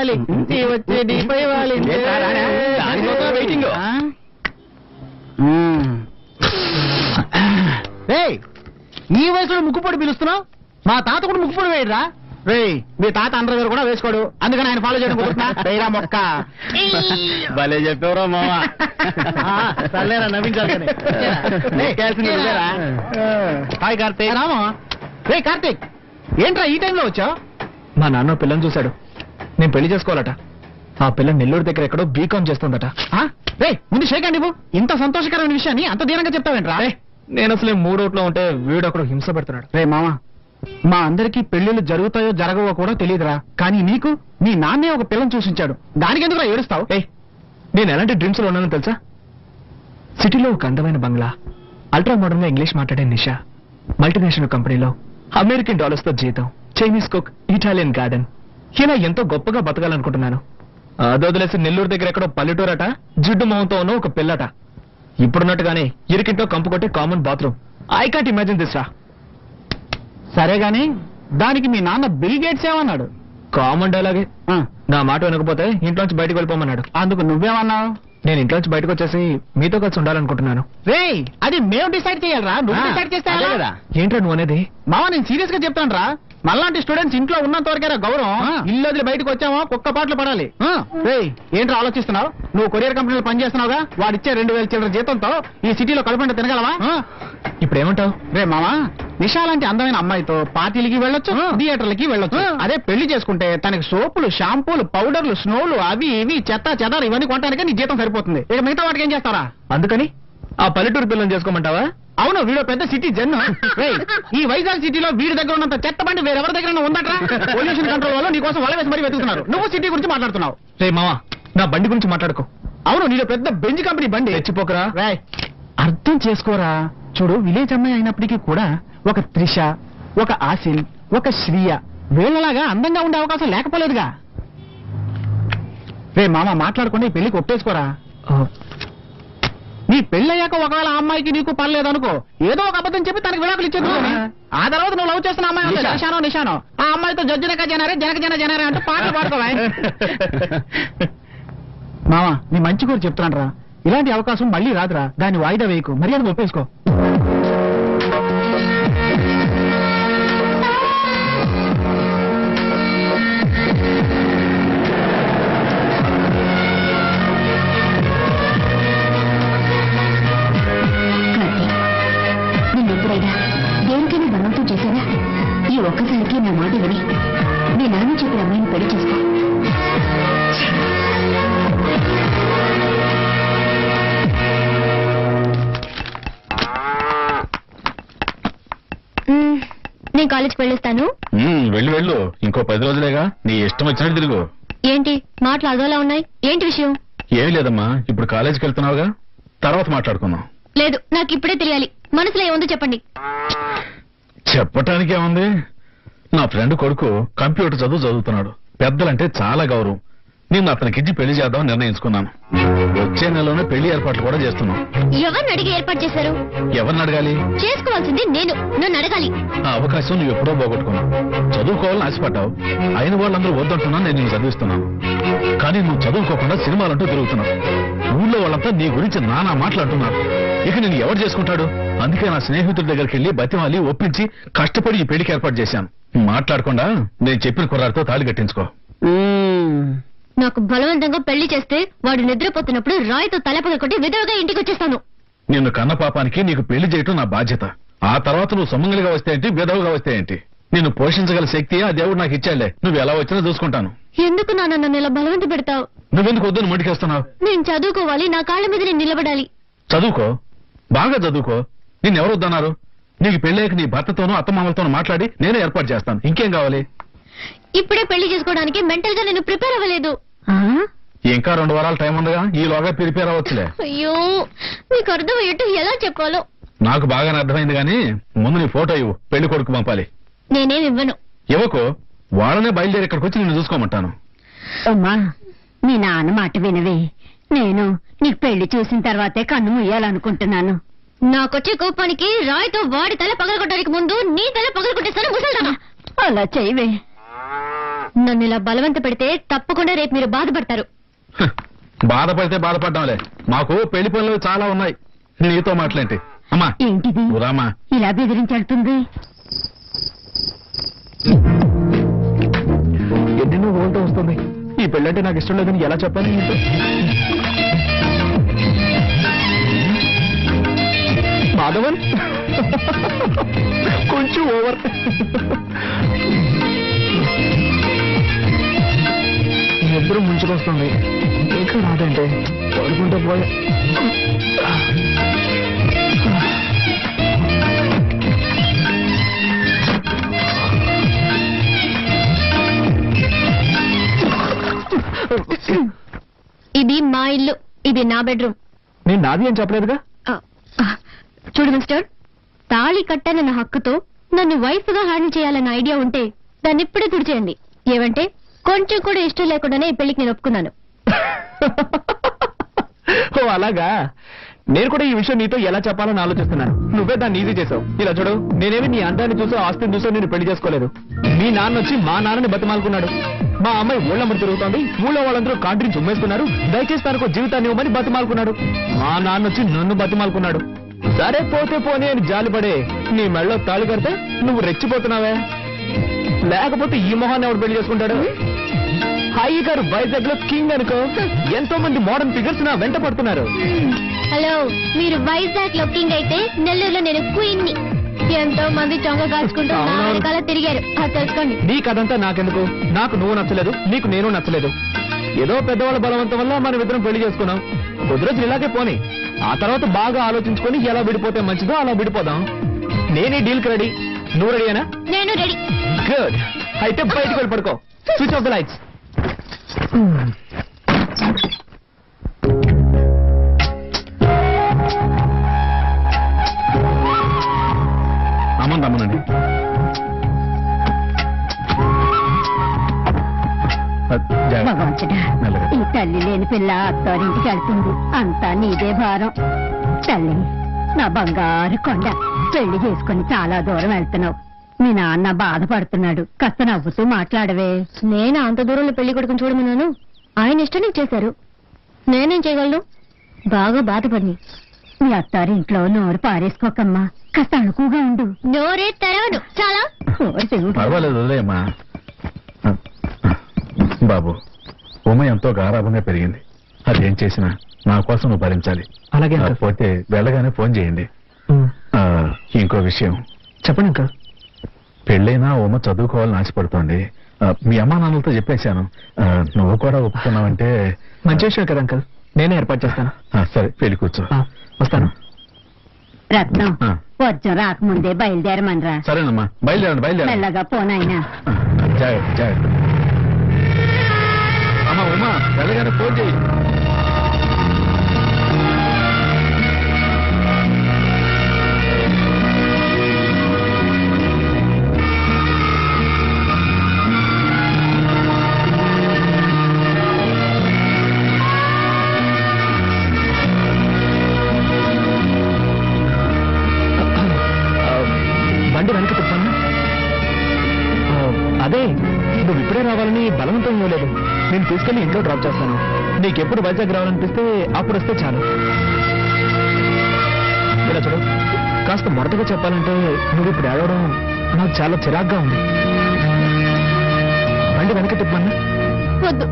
వాలి వచ్చే నీపై వాలి వెయిటింగ్. ఈ వయసులో ముక్కుపొడి పిలుస్తున్నావు? మా తాత కూడా ముక్కుపొడి వేయరా? రే మీ తాత అండర్వేర్ కూడా వేసుకోడు, అందుకని ఆయన ఫాలో చేయడం కుదురుతున్నా మొక్క. భలే చెప్పావురా మామ. సర్లేరా నవ్వించాలి. హాయ్ కార్తీక్. రామా రే కార్తీక్, ఏంట్రా ఈ టైంలో వచ్చావు? మా నాన్న పిల్లని చూశాడు, నేను పెళ్లి చేసుకోవాలట. ఆ పిల్ల నెల్లూరు దగ్గర ఎక్కడో బీకాం చేస్తుందట. రే ముందు షేకండి నువ్వు, ఇంత సంతోషకరమైన విషయాన్ని అంత దీనంగా చెప్తావేంట్రా? నేను అసలే మూడోట్లో ఉంటే వీడొకడు హింస పెడుతున్నాడు. రే మామా, మా అందరికీ పెళ్లిళ్ళు జరుగుతాయో జరగవో కూడా తెలియదురా, కానీ నీకు నీ నాన్నే ఒక పిల్లని చూసించాడు, దానికి ఎందుకు ఏడుస్తావు? నేను ఎలాంటి డ్రీమ్స్ లో ఉన్నానో తెలుసా? సిటీలో ఒక అందమైన బంగ్లా, అల్ట్రా మోడర్న్ గా ఇంగ్లీష్ మాట్లాడే నిషా, మల్టీనేషనల్ కంపెనీలో అమెరికన్ డాలర్స్ తో జీతం, చైనీస్ కుక్, ఇటాలియన్ గార్డెన్, ఇలా ఎంతో గొప్పగా బతకాలనుకుంటున్నాను. అదొదిలేసి నెల్లూరు దగ్గర ఎక్కడో పల్లెటూరట, జిడ్డు మొహంతో ఉన్న ఒక పిల్లట. ఇప్పుడున్నట్టుగానే ఇరికింట్లో కంపు కొట్టే common bathroom. I can't imagine this రా. సరే గాని దానికి మీ నాన్న బిల్ గేట్స్ ఏమన్నాడు? కామన్ డైలాగే. నా మాట వినకపోతే ఇంట్లోంచి బయటకు వెళ్ళిపోమన్నాడు. అందుకు నువ్వేమన్నావు? నేను ఇంట్లోంచి బయటకు వచ్చేసి మీతో కలిసి ఉండాలనుకుంటున్నాను. రే అది మేము డిసైడ్ చేయాలరా, నువ్వు డిసైడ్ చేస్తే కదా. ఏంట్రా నువ్వు అనేది? మావా నేను సీరియస్ గా చెప్తాను రా, మళ్ళాంటి స్టూడెంట్స్ ఇంట్లో ఉన్నంత వరకేరా గౌరవం. ఇల్లు వదిలి బయటకు వచ్చామో కుక్క పాటలు పడాలి. ఏంట్రా ఆలోచిస్తున్నావు? నువ్వు కొరియర్ కంపెనీలో పనిచేస్తున్నావుగా, వాడిచ్చే 2000 చిల్లర జీతంతో ఈ సిటీలో కడుపుంటే తినగలవా? ఇప్పుడు ఏమంటావు? రే మామా, నిషా లాంటి అందమైన అమ్మాయితో పార్టీలకి వెళ్ళొచ్చు, థియేటర్లకి వెళ్ళొచ్చు. అదే పెళ్లి చేసుకుంటే తనకి సోపులు, షాంపూలు, పౌడర్లు, స్నోలు, అవి ఇవి చెత్త చెదారు ఇవన్నీ కొనడానికి నీ జీతం సరిపోతుంది. ఇక మిగతా వాటికి ఏం చేస్తారా? అందుకని ఆ పల్లెటూరు పిల్లని చేసుకోమంటావా? అవును, వీడు పెద్ద సిటీ జన్. ఈ వైజాగ్ సిటీలో వీడి దగ్గర ఉన్నంత చెత్త బండి వేరెవరి దగ్గర ఉందట్రా? పొల్యూషన్ కంట్రోల్ వల్ల నీ కోసం వల వేసి మరీ వెతుకుతున్నారు. నువ్వు సిటీ గురించి మాట్లాడుతున్నావు. రే మావా, నా బండి గురించి మాట్లాడుకో. అవును, నీలో పెద్ద బెంజ్ కంపెనీ బండి. తెచ్చిపోకరా. అర్థం చేసుకోరా. చూడు, విలేజ్ అమ్మాయి అయినప్పటికీ కూడా ఒక త్రిష, ఒక ఆసిల్, ఒక శ్రీయ వీళ్ళలాగా అందంగా ఉండే అవకాశం లేకపోలేదుగా. రే మామ మాట్లాడుకుని పెళ్లికి ఒప్పేసుకోరా. నీ పెళ్ళయ్యాక ఒకవేళ ఆ అమ్మాయికి నీకు పర్లేదనుకో, ఏదో ఒక అబద్ధం చెప్పి తనకి విడాకులు ఇచ్చేది. ఆ తర్వాత నువ్వు లవ్ చేస్తున్న అమ్మాయి నిషానో ఆ అమ్మాయితో జడ్జినక జనారే జనక జనారే అంటూ పాటలు పాడుకోవా. మావా నీ మంచి కూడా చెప్తున్నాను రా, ఇలాంటి అవకాశం మళ్ళీ రాదురా, దాన్ని వాయిదా వేయకు, మర్యాద ఒప్పేసుకో. దేనికైనా బలవంతం చేశానా? ఈ ఒక్కసారికి నా మాట విని మీ నాన్న చెప్పిన అమ్మాయిని పెళ్లి చేసుకో. నేను కాలేజ్కి వెళ్ళొస్తాను. వెళ్ళు, ఇంకో 10 రోజులేగా, నీ ఇష్టం వచ్చినట్టు తిరుగు. ఏంటి మాటలు అదోలా ఉన్నాయి? ఏంటి విషయం? ఏమీ లేదమ్మా, ఇప్పుడు కాలేజీకి వెళ్తున్నావుగా, తర్వాత మాట్లాడుకుందాం. లేదు, నాకు ఇప్పుడే తెలియాలి. మనసులో ఏముందో చెప్పండి. చెప్పటానికి ఏముంది, నా ఫ్రెండ్ కొడుకు కంప్యూటర్ చదువుతున్నాడు. పెద్దలంటే చాలా గౌరవం. నేను అతనికిచ్చి పెళ్లి చేద్దామని నిర్ణయించుకున్నాను. వచ్చే నెలలోనే పెళ్లి ఏర్పాట్లు కూడా చేస్తున్నాం. ఎవరిని అడిగి ఏర్పాటు చేశారు? ఎవరిని అడగాలి? చేసుకోవాల్సింది నేను, నన్ను అడగాలి. ఆ అవకాశం నువ్వు ఎప్పుడో పోగొట్టుకున్నావు. చదువుకోవాలని ఆశపడ్డావు, అయిన వాళ్ళందరూ వద్దంటున్నా నేను నిన్ను చదివిస్తున్నాను. కానీ నువ్వు చదువుకోకుండా సినిమాలంటూ తిరుగుతున్నావు. ఊళ్ళో వాళ్ళంతా నీ గురించి నానా మాట్లాడుతున్నారు. ఇక నేను ఎవరు చేసుకుంటాడు? అందుకే నా స్నేహితుడి దగ్గరికి వెళ్లి బతిమాలి ఒప్పించి కష్టపడి ఈ పెళ్లికి ఏర్పాటు చేశాను. మాట్లాడకుండా నేను చెప్పిన కుర్రాడితో తాళి కట్టించుకో. నాకు బలవంతంగా పెళ్లి చేస్తే వాడు నిద్రపోతున్నప్పుడు రాయితో తలపగ కొట్టి విధవగా ఇంటికి వచ్చేస్తాను. నిన్ను కన్న పాపానికి నీకు పెళ్లి చేయటం నా బాధ్యత. ఆ తర్వాత నువ్వు సొమ్మంగలిగా వస్తే ఏంటి, విధవగా వస్తే ఏంటి, నిన్ను పోషించగల శక్తి ఆ దేవుడు నాకు ఇచ్చాడులే. నువ్వు ఎలా వచ్చినా చూసుకుంటాను. ఎందుకు నాన్న నన్ను ఇలా బలవంత పెడతావు? నువ్వెందుకు వద్దని మొండికేస్తున్నావు? నేను చదువుకోవాలి, నా కాళ్ళ మీద నేను నిలబడాలి. చదువుకో, బాగా చదువుకో. నిన్నెవరు వద్దన్నారు? నీకు పెళ్ళాక నీ భర్తతోనూ అత్తమామలతోనూ మాట్లాడి నేనే ఏర్పాటు చేస్తాను. ఇంకేం కావాలి? ఇప్పుడే పెళ్లి చేసుకోవడానికి మెంటల్ గా నేను ప్రిపేర్ అవ్వలేదు. ఇంకా 2 వారాల టైం ఉందిగా, ఈలోగా ప్రిపేర్ అవ్వచ్చులే. అయ్యో, మీకు అర్థమయ్యేట్టు ఎలా చెప్పాలో నాకు బాగానే అర్థమైంది. కానీ ముందు నీ ఫోటో ఇవ్వు, పెళ్లి కొడుకు పంపాలి. నేనేమి ఇవ్వను. ఇవ్వకు, వాళ్ళనే బయలుదేరి ఇక్కడికి వచ్చి నిన్ను చూసుకోమంటాను. అమ్మా, మీ నాన్న మాట వినవే. నేను నీకు పెళ్లి చూసిన తర్వాతే కన్ను ముయ్యాలనుకుంటున్నాను. నాకొచ్చే కోపానికి రాయితో వాడి తల పగలగొట్టడానికి ముందు నీ తల పగలగొట్టేస్తాను ముసల్దానా. అలా చేయవే. నన్ను ఇలా బలవంత పెడితే తప్పకుండా రేపు మీరు బాధపడతారు. హ, బాధపడితే బాధపడ్డాంలే, మాకు పెళ్లి పనులు చాలా ఉన్నాయి. నీతో మాట్లాంటి అమ్మా. ఏంటిది నువ్వు రామా. ఇలా బెదిరించెడుతుంది? ఎన్నెన్నో ఊళ్ళతో వస్తుంది. ఈ పెళ్ళంటే నాకు ఇష్టం లేదని ఎలా చెప్పాలి నీతో? మాధవన్ కొంచెం ఓవర్. నిద్ర ముంచుకొస్తుంది, ఇంకా రాదంటే పడుకుంటే పోయా. ఇది మా ఇల్లు, ఇది నా బెడ్రూమ్. నేను నాది అని చెప్పలేదుగా. చూడు మిస్టర్, తాళి కట్టాలన్న హక్కుతో నన్ను వైఫ్ గా హ్యాండిల్ చేయాలన్న ఐడియా ఉంటే దాన్ని ఇప్పుడే తుడిచేయండి. ఏమంటే కొంచెం కూడా ఇష్టం లేకుండానే ఈ పెళ్లికి నేను ఒప్పుకున్నాను. ఓ అలాగా. నేను కూడా ఈ విషయం నీతో ఎలా చెప్పాలని ఆలోచిస్తున్నాను. నువ్వే దాన్ని ఈజీ చేసావు. ఇలా చూడు, నేనేమి నీ అందాన్ని చూసో ఆస్తిని చూసో నేను పెళ్లి చేసుకోలేదు. మీ నాన్న వచ్చి మా నాన్నని బతిమాలుకున్నాడు. మా అమ్మాయి ఊళ్ళమ్మడి తిరుగుతోంది, ఊళ్ళో వాళ్ళందరూ కాంట్రించి ఉమ్మేసుకున్నారు, దయచేసి తనకు జీవితాన్ని ఇవ్వమని బతిమాలుకున్నాడు. మా నాన్న వచ్చి నన్ను బతిమాలుకున్నాడు. సరే పోతే పోనీ అని జాలిపడే నీ మెళ్ళో తాళి కడితే నువ్వు రెచ్చిపోతున్నావే. లేకపోతే ఈ మొహాన్ని ఎవడు పెళ్లి చేసుకుంటాడు? హాయి గారు వైజాగ్ లో కింగ్ అనుకో, ఎంతో మంది మోడర్న్ ఫిగర్స్ నా వెంట పడుతున్నారు. హలో, మీరు వైజాగ్ లో కింగ్ అయితే నెల్లూరులో నేను క్వీన్ ని. ఎంతో మంది చొంగ కాల్చుకుంటూ నా వెనకాల తిరిగారు, అది తెలుసుకోండి. నీ కథంతా నాకెందుకు? నాకు నువ్వు నచ్చలేదు, నీకు నేను నచ్చలేదు. ఏదో పెద్దవాళ్ళ బలవంతం వల్ల మనం ఇద్దరం పెళ్లి చేసుకున్నాం. కొద్ది రోజులు ఇలాగే పోని, ఆ తర్వాత బాగా ఆలోచించుకొని ఎలా విడిపోతే మంచిదో అలా విడిపోదాం. నేనే డీల్ కి రెడీ. నువ్వు రెడీనా? నేను రెడీ. గుడ్. అయితే బయటికి వెళ్ళి పడుకో. Switch off the lights. అమ్మండి. భగవంతుడా, ఈ తల్లి లేని పిల్ల అత్తారింటికి వెళ్తుంది. అంతా నీదే భారం. తల్లి, నా బంగారు కొండ, పెళ్లి చేసుకుని చాలా దూరం వెళ్తున్నావు. మీ నాన్న బాధపడుతున్నాడు, కాస్త నవ్వుతూ మాట్లాడవే. నేను అంత దూరంలో పెళ్లి కొడుకుని చూడమన్నాను, ఆయన ఇష్టం నీకు చేశారు. నేనేం చేయగలను? బాగా బాధపడి మీ అత్తారింట్లో నోరు పారేసుకోకమ్మా, కాస్త అణుకుగా ఉండు. నోరే తెరవడు చాలా. పర్వాలేదు, వదిలేయమ్మా. బాబు, ఉమ ఎంతో గారాభంగా పెరిగింది. అదేం చేసినా నా కోసం నువ్వు భరించాలి. అలాగే. పోతే వెళ్ళగానే ఫోన్ చేయండి. ఇంకో విషయం చెప్పండి అంకల్. పెళ్ళైనా ఉమ చదువుకోవాలని ఆశపడుతోంది. మీ అమ్మా నాన్నలతో చెప్పేశాను. నువ్వు కూడా ఒప్పుకున్నావంటే మంచి విషయం కదా అంకల్, నేనే ఏర్పాటు చేస్తాను. సరే, పెళ్లి కూర్చో. వస్తాను. రత్నం, వర్జం రాకముందే బయలుదేరమనరా. సరేనమ్మా, బయలుదేరండి. బయలుదేరండి. మెల్లగా పోనాయనా. జాగ్రత్త, జాగ్రత్త. అమ్మా ఉమా, వెళ్ళగానే ఫోన్ చేయి. బండి వెనక తిప్పాను. అదే, నువ్వు ఇప్పుడే రావాలని బలవంతం ఇవ్వలేదు. నేను తీసుకెళ్లి ఇంట్లో డ్రాప్ చేస్తాను. నీకెప్పుడు వైజాగ్ రావాలనిపిస్తే అప్పుడు వస్తే చాలు. ఇలా చూడు, కాస్త మొదటగా చెప్పాలంటే నువ్వు ఇప్పుడు ఏడవడం నాకు చాలా చిరాగ్గా ఉంది. బండి వెనక తిప్పమన్నా. వద్దు.